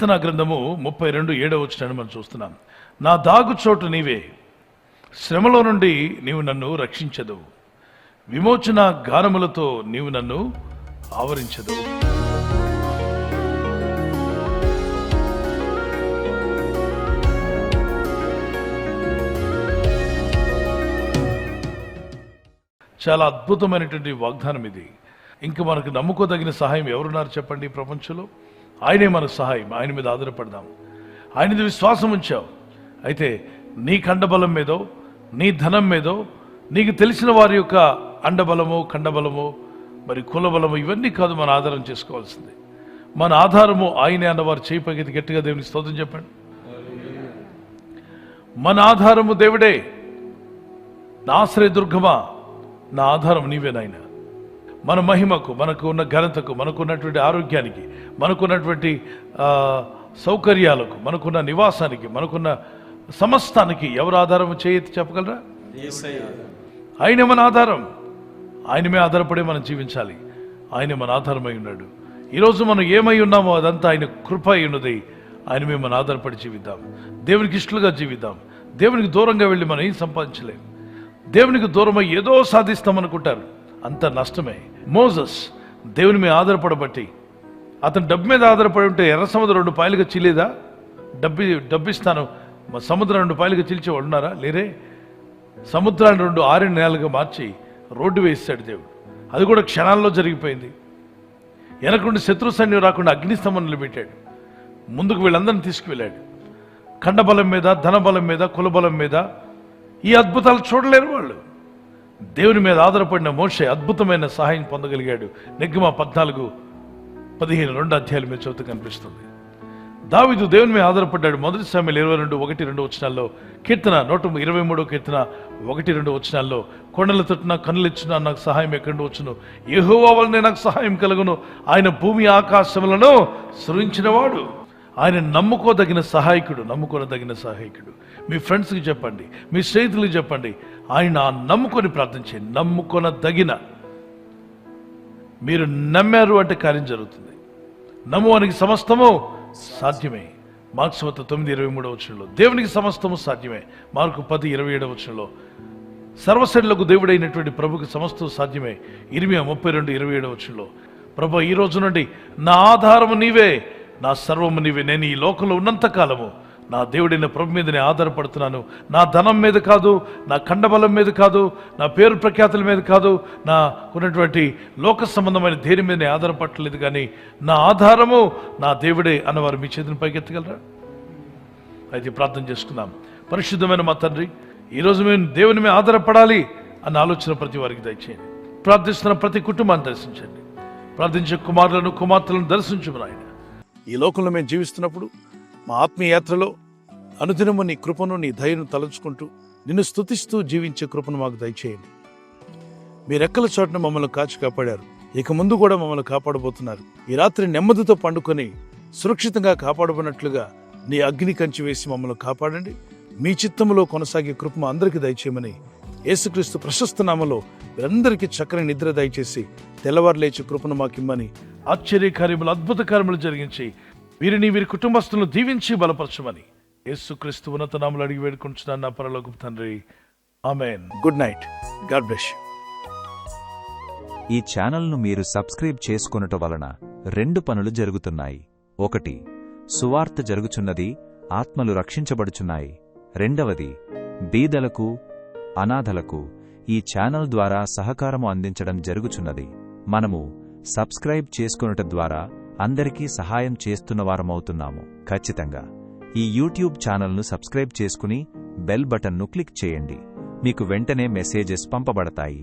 కీర్తన గ్రంథము 32:7 మనం చూస్తున్నాం. నా దాగుచోటు నీవే, శ్రమలో నుండి నీవు నన్ను రక్షించదవు, విమోచన గానములతో నీవు నన్ను ఆవరించదవు. చాలా అద్భుతమైనటువంటి వాగ్దానం ఇది. ఇంకా మనకు నమ్ముకోదగిన సహాయం ఎవరున్నారు చెప్పండి ఈ ప్రపంచంలో? ఆయనే మనకు సహాయం. ఆయన మీద ఆధారపడదాం. ఆయన మీద విశ్వాసం ఉంచావు అయితే నీ కండబలం మీదో, నీ ధనం మీదో, నీకు తెలిసిన వారి యొక్క అండబలము, కండబలము, మరి కులబలము, ఇవన్నీ కాదు మన ఆధారం చేసుకోవాల్సింది. మన ఆధారము ఆయనే అన్నవారు చేయి పైకి గట్టిగా దేవునికి స్తోత్రం చెప్పండి. మన ఆధారము దేవుడే. నా ఆశ్రయ దుర్గమా, నా ఆధారం నీవే నాయన. మన మహిమకు, మనకు ఉన్న ఘనతకు, మనకున్నటువంటి ఆరోగ్యానికి, మనకున్నటువంటి సౌకర్యాలకు, మనకున్న నివాసానికి, మనకున్న సమస్తానికి ఎవరు ఆధారం చేయెత్తి చెప్పగలరా? ఆయనే మన ఆధారం. ఆయనమే ఆధారపడి మనం జీవించాలి. ఆయన మన ఆధారమై ఉన్నాడు. ఈరోజు మనం ఏమై ఉన్నామో అదంతా ఆయన కృప అయి ఉన్నది. ఆయన మీద మనం ఆధారపడి జీవిద్దాం. దేవునికి ఇష్టలుగా జీవిద్దాం. దేవునికి దూరంగా వెళ్ళి మనం ఏం సంపాదించలేం. దేవునికి దూరమై ఏదో సాధిస్తామనుకుంటారు, అంత నష్టమే. మోసెస్ దేవుని మీద ఆధారపడబట్టి, అతను డబ్బు మీద ఆధారపడి ఉంటే ఎర్ర సముద్రం 2 పాయలుగా చీలేదా? డబ్బిస్తాను సముద్రం 2 పాయలుగా చీల్చేవాళ్ళు ఉన్నారా? లేరే. సముద్రాన్ని 2 ఆరిన నేలగా మార్చి రోడ్డు వేస్తాడు దేవుడు. అది కూడా క్షణాల్లో జరిగిపోయింది. వెనకుండి శత్రు సైన్యం రాకుండా అగ్నిస్తంభం నిలబెట్టాడు. ముందుకు వీళ్ళందరినీ తీసుకువెళ్ళాడు. ఖండబలం మీద, ధనబలం మీద, కులబలం మీద ఈ అద్భుతాలు చూడలేరు వాళ్ళు. దేవుని మీద ఆధారపడిన మోషే అద్భుతమైన సహాయం పొందగలిగాడు. నెగ్గమ 14-15 2 అధ్యాయాల మీద చదువుతూ కనిపిస్తుంది. దావీదు దేవుని మీద ఆధారపడ్డాడు. 1 సమూయేలు 22:1-2 వచనాల్లో, కీర్తన 123 కీర్తన 1-2 వచనాల్లో, కొండల తట్టున కన్నులిచ్చిన నాకు సహాయం ఎక్కడి నుండి వచ్చును, యెహోవా వలనే నాకు సహాయం కలుగును, ఆయన భూమి ఆకాశములను సృజించినవాడు. ఆయన నమ్ముకోదగిన సహాయకుడు. మీ ఫ్రెండ్స్కి చెప్పండి, మీ స్నేహితులకు చెప్పండి, ఆయన నమ్ముకొని ప్రార్థించండి. నమ్ముకొనదగిన, మీరు నమ్మారు అంటే కార్యం జరుగుతుంది. నమ్మువానికి సమస్తము సాధ్యమే. మార్కు సువార్త 9:23 దేవునికి సమస్తము సాధ్యమే. మార్కు 10:27 సర్వశక్తులకు దేవుడైనటువంటి ప్రభుకి సమస్తము సాధ్యమే. ఇర్మియా 32:27 ప్రభు, ఈ రోజు నుండి నా ఆధారము నీవే, నా సర్వము నీవే. నేను ఈ లోకంలో ఉన్నంత కాలము నా దేవుడైన ప్రభు మీద నేను ఆధారపడుతున్నాను. నా ధనం మీద కాదు, నా ఖండబలం మీద కాదు, నా పేరు ప్రఖ్యాతుల మీద కాదు, నా ఉన్నటువంటి లోక సంబంధమైన ధైర్యం మీద నేను ఆధారపడలేదు, కానీ నా ఆధారము నా దేవుడే అన్నవారు మీ చేతిని పైకెత్తగలరా? అయితే ప్రార్థన చేసుకుందాం. పరిశుద్ధమైన మా తండ్రి, ఈరోజు మేము దేవుని మీద ఆధారపడాలి అన్న ఆలోచన ప్రతి వారికి దయచేయండి. ప్రార్థిస్తున్న ప్రతి కుటుంబాన్ని దర్శించండి. ప్రార్థించే కుమారులను, కుమార్తెలను దర్శించమని ఆయన. ఈ లోకంలో మేము జీవిస్తున్నప్పుడు మా ఆత్మీయ యాత్రలో అనుదినము నీ కృపను, నీ దయను తలంచుకుంటూ నిన్ను స్తుతిస్తూ జీవించే కృపను మాకు దయచేయండి. మీ రెక్కల చోటున మమ్మల్ని కాచి కాపాడారు, ఇక ముందు కూడా మమ్మల్ని కాపాడబోతున్నారు. ఈ రాత్రి నెమ్మదితో పండుకొని సురక్షితంగా కాపాడబడినట్లుగా నీ అగ్ని కంచి వేసి మమ్మల్ని కాపాడండి. మీ చిత్తములో కొనసాగే కృప మా అందరికీ దయచేయమని యేసుక్రీస్తు ప్రశస్త నామములో వీరందరికీ చక్కని నిద్ర దయచేసి తెల్లవారు లేచి కృపను మాకిమ్మని, ఆశ్చర్యకార్యములు, అద్భుత కార్యములు జరిగించి వీరిని, వీరి కుటుంబస్తులను దీవించి బలపరచమని యేసుక్రీస్తు ఉన్నత నామములో అడిగి వేడుకుంటున్నాను నా పరలోకపు తండ్రి. ఆమేన్. Good night. God bless you. ఈ ఛానల్ను మీరు సబ్స్క్రైబ్ చేసుకొనుట వలన 2 పనులు జరుగుతున్నాయి. 1, సువార్త జరుగుచున్నది, ఆత్మలు రక్షించబడుచున్నాయి. 2, బీదలకు, అనాథలకు ఈ ఛానల్ ద్వారా సహకారము అందించడం జరుగుచున్నది. మనము సబ్స్క్రైబ్ చేసుకొనుట ద్వారా అందరికీ సహాయం చేస్తున్నవారమవుతున్నాము. ఖచ్చితంగా ఈ యూట్యూబ్ ఛానల్ను సబ్స్క్రైబ్ చేసుకుని బెల్ బటన్ను క్లిక్ చేయండి. మీకు వెంటనే మెసేజెస్ పంపబడతాయి.